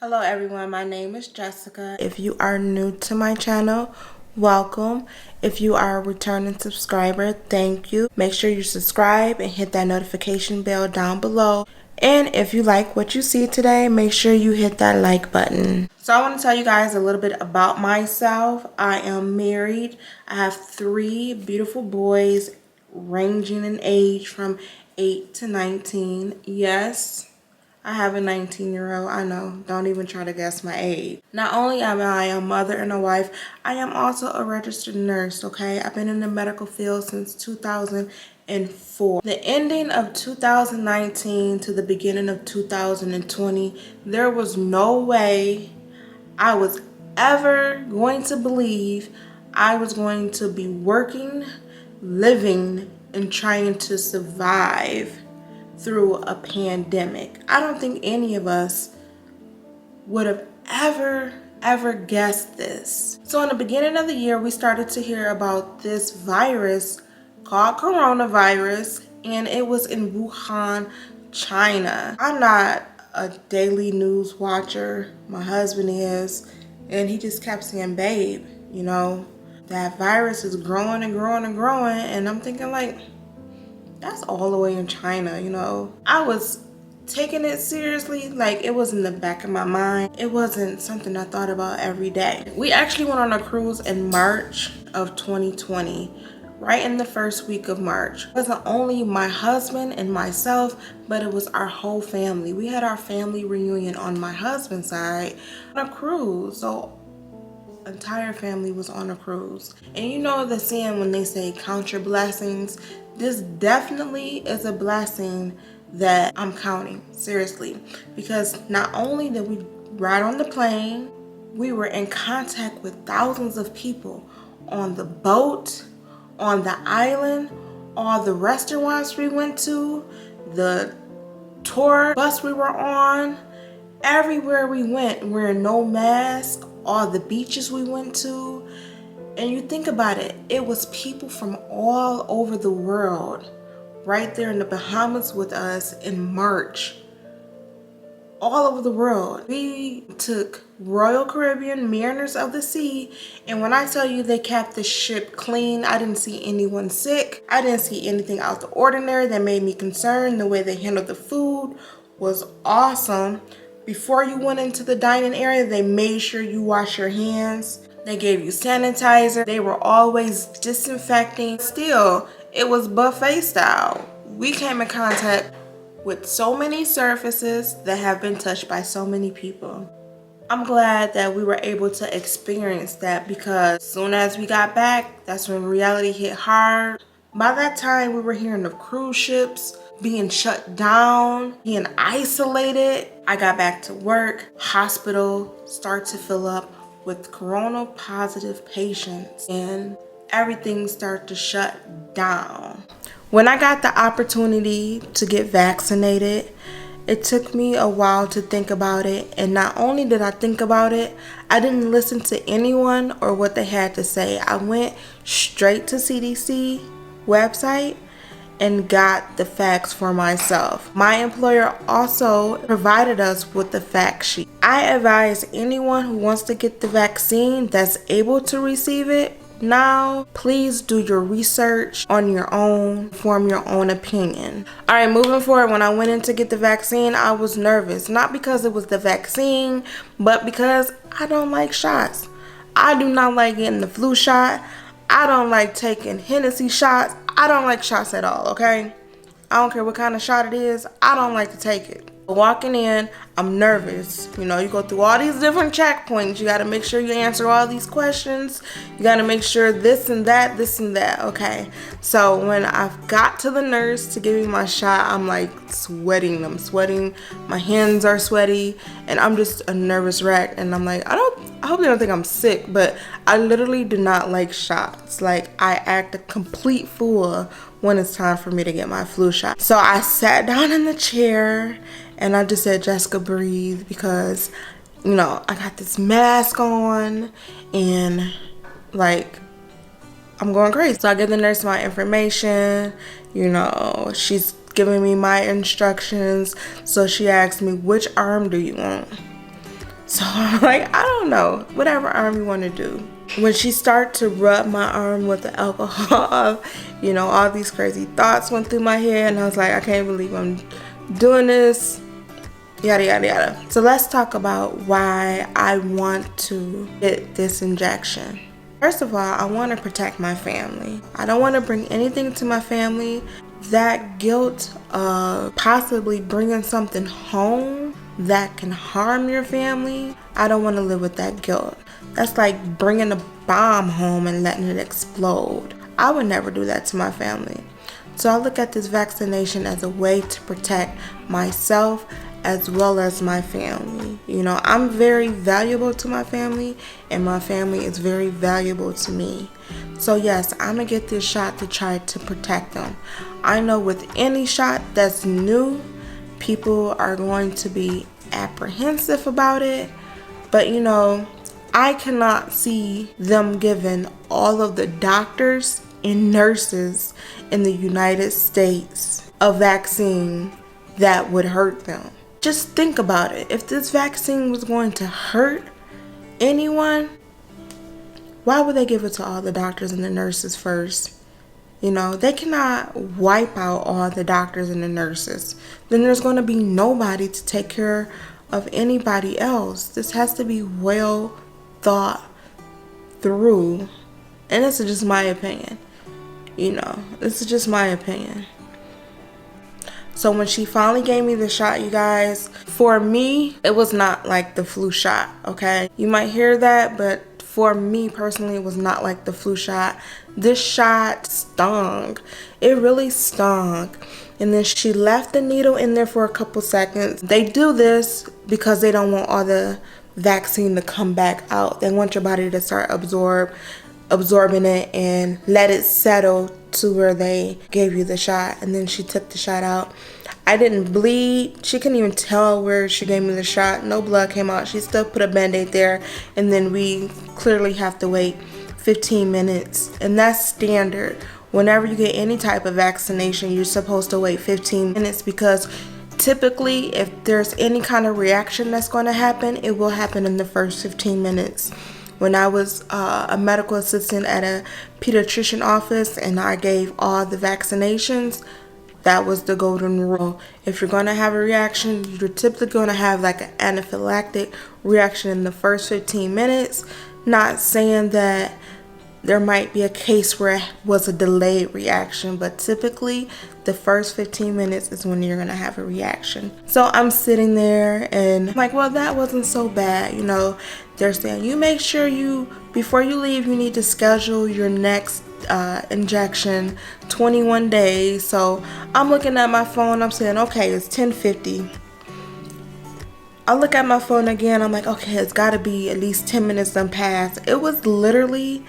Hello everyone, my name is Jessica. If you are new to my channel, welcome. If you are a returning subscriber, thank you. Make sure you subscribe and hit that notification bell down below. And if you like what you see today, make sure you hit that like button. So I want to tell you guys a little bit about myself. I am married. I have 3 beautiful boys ranging in age from 8 to 19. Yes, I have a 19-year-old. I know. Don't even try to guess my age. Not only am I a mother and a wife, I am also a registered nurse, okay? I've been in the medical field since 2004. The ending of 2019 to the beginning of 2020, there was no way I was ever going to believe I was going to be working, living, and trying to survive through a pandemic. I don't think any of us would have ever guessed this. So in the beginning of the year, we started to hear about this virus called coronavirus, and it was in Wuhan, China. I'm not a daily news watcher. My husband is, and he just kept saying, babe, you know, that virus is growing and growing and growing. And I'm thinking, like, that's all the way in China, you know. I was taking it seriously, like it was in the back of my mind. It wasn't something I thought about every day. We actually went on a cruise in March of 2020, right in the first week of March. It wasn't only my husband and myself, but it was our whole family. We had our family reunion on my husband's side on a cruise. So entire family was on a cruise. And you know the saying when they say count your blessings, this definitely is a blessing that I'm counting seriously, because not only did we ride on the plane, we were in contact with thousands of people on the boat, on the island, all the restaurants we went to, the tour bus we were on, everywhere we went, wearing no mask, all the beaches we went to. And you think about it, it was people from all over the world right there in the Bahamas with us in March. All over the world. We took Royal Caribbean Mariners of the Sea, and when I tell you they kept the ship clean, I didn't see anyone sick. I didn't see anything out the ordinary that made me concerned. The way they handled the food was awesome. Before you went into the dining area, they made sure you wash your hands. They gave you sanitizer. They were always disinfecting. Still, it was buffet style. We came in contact with so many surfaces that have been touched by so many people. I'm glad that we were able to experience that, because as soon as we got back, that's when reality hit hard. By that time, we were hearing of cruise ships being shut down, being isolated. I got back to work. Hospital start to fill up with corona positive patients, and everything started to shut down. When I got the opportunity to get vaccinated, it took me a while to think about it. And not only did I think about it, I didn't listen to anyone or what they had to say. I went straight to CDC website and got the facts for myself. My employer also provided us with the fact sheet. I advise anyone who wants to get the vaccine that's able to receive it now, please do your research on your own, form your own opinion. All right, moving forward, when I went in to get the vaccine, I was nervous. Not because it was the vaccine, but because I don't like shots. I do not like getting the flu shot. I don't like taking Hennessy shots. I don't like shots at all, okay? I don't care what kind of shot it is. I don't like to take it. Walking in, I'm nervous. You know, you go through all these different checkpoints. You got to make sure you answer all these questions. You got to make sure this and that, okay? So when I got to the nurse to give me my shot, I'm like sweating. I'm sweating. My hands are sweaty, and I'm just a nervous wreck. And I'm like, I hope they don't think I'm sick, but I literally do not like shots. Like, I act a complete fool when it's time for me to get my flu shot. So I sat down in the chair and I just said, Jessica, breathe, because, you know, I got this mask on and like I'm going crazy. So I give the nurse my information, you know, she's giving me my instructions. So she asked me, which arm do you want? So I'm like, I don't know, whatever arm you want to do. When she started to rub my arm with the alcohol, you know, all these crazy thoughts went through my head, and I was like, I can't believe I'm doing this, yada yada yada. So let's talk about why I want to get this injection. First of all, I want to protect my family. I don't want to bring anything to my family. That guilt of possibly bringing something home that can harm your family, I don't want to live with that guilt. That's like bringing a bomb home and letting it explode. I would never do that to my family. So I look at this vaccination as a way to protect myself as well as my family. You know, I'm very valuable to my family, and my family is very valuable to me. So yes, I'm gonna get this shot to try to protect them. I know with any shot that's new, people are going to be apprehensive about it, but you know, I cannot see them giving all of the doctors and nurses in the United States a vaccine that would hurt them. Just think about it. If this vaccine was going to hurt anyone, why would they give it to all the doctors and the nurses first? You know, they cannot wipe out all the doctors and the nurses. Then there's going to be nobody to take care of anybody else. This has to be well thought through. And this is just my opinion. You know, this is just my opinion. So when she finally gave me the shot, you guys, for me, it was not like the flu shot, okay? You might hear that, but for me personally, it was not like the flu shot. This shot stung. It really stung. And then she left the needle in there for a couple seconds. They do this because they don't want all the vaccine to come back out. They want your body to start absorbing it and let it settle to where they gave you the shot. And then she took the shot out. I didn't bleed. She couldn't even tell where she gave me the shot. No blood came out. She still put a band-aid there, and then we clearly have to wait 15 minutes, and that's standard. Whenever you get any type of vaccination, you're supposed to wait 15 minutes, because typically if there's any kind of reaction that's going to happen, it will happen in the first 15 minutes. When I was a medical assistant at a pediatrician office and I gave all the vaccinations, that was the golden rule. If you're going to have a reaction, you're typically going to have like an anaphylactic reaction in the first 15 minutes. Not saying that there might be a case where it was a delayed reaction, but typically the first 15 minutes is when you're gonna have a reaction. So I'm sitting there and I'm like, well, that wasn't so bad. You know, they're saying you make sure before you leave, you need to schedule your next injection 21 days. So I'm looking at my phone, I'm saying, okay, it's 10:50. I look at my phone again, I'm like, okay, it's gotta be at least 10 minutes done past. It was literally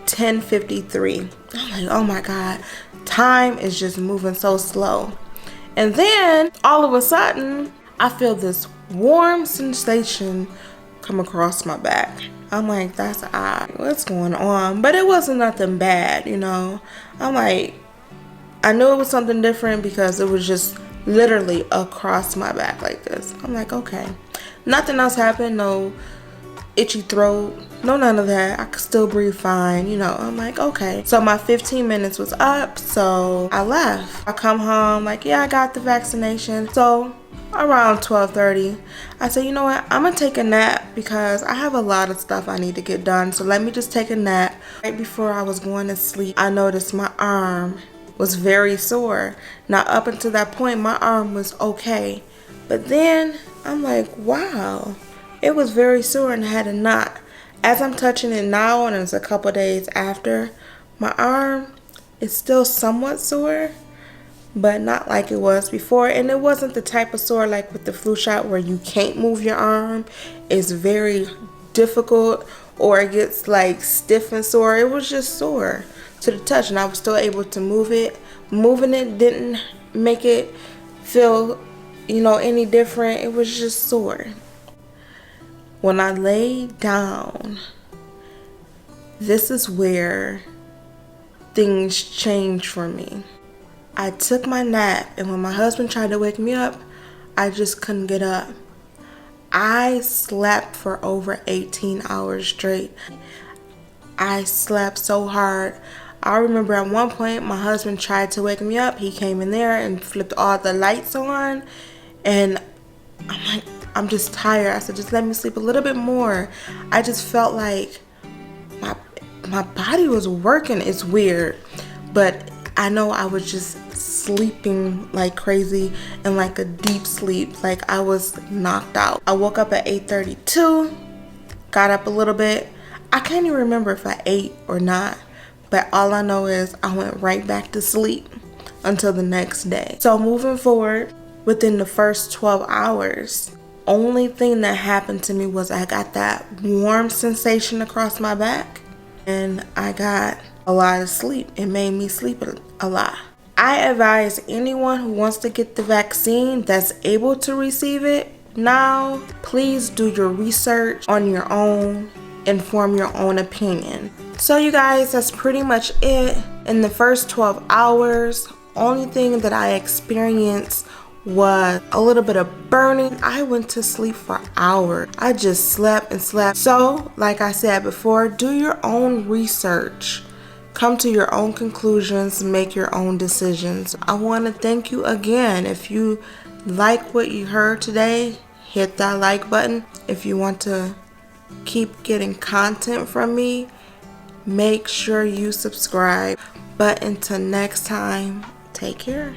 10:53. I'm like, oh my God, time is just moving so slow. And then all of a sudden, I feel this warm sensation come across my back. I'm like, that's odd. What's going on? But it wasn't nothing bad, you know. I'm like, I knew it was something different because it was just literally across my back like this. I'm like, okay. Nothing else happened. No itchy throat. No, none of that. I could still breathe fine, you know. I'm like, okay. So my 15 minutes was up, so I left. I come home, like, yeah, I got the vaccination. So around 12:30, I said, you know what? I'm gonna take a nap because I have a lot of stuff I need to get done. So let me just take a nap. Right before I was going to sleep, I noticed my arm was very sore. Now, up until that point, my arm was okay. But then I'm like, wow, it was very sore and had a knot. As I'm touching it now, and it's a couple days after, my arm is still somewhat sore, but not like it was before. And it wasn't the type of sore like with the flu shot where you can't move your arm. It's very difficult, or it gets like stiff and sore. It was just sore to the touch, and I was still able to move it. Moving it didn't make it feel, you know, any different. It was just sore. When I laid down, this is where things changed for me. I took my nap, and when my husband tried to wake me up, I just couldn't get up. I slept for over 18 hours straight. I slept so hard. I remember at one point my husband tried to wake me up. He came in there and flipped all the lights on, and I'm like, I'm just tired. I said, just let me sleep a little bit more. I just felt like my body was working. It's weird, but I know I was just sleeping like crazy and like a deep sleep, like I was knocked out. I woke up at 8:32, got up a little bit. I can't even remember if I ate or not, but all I know is I went right back to sleep until the next day. So moving forward, within the first 12 hours, only thing that happened to me was I got that warm sensation across my back, and I got a lot of sleep. It made me sleep a lot. I advise anyone who wants to get the vaccine that's able to receive it now, please do your research on your own and form your own opinion. So you guys, that's pretty much it. In the first 12 hours, only thing that I experienced was a little bit of burning. I went to sleep for hours. I just slept and slept. So like I said before, do your own research. Come to your own conclusions, make your own decisions. I want to thank you again. If you like what you heard today, hit that like button. If you want to keep getting content from me, make sure you subscribe. But until next time, take care.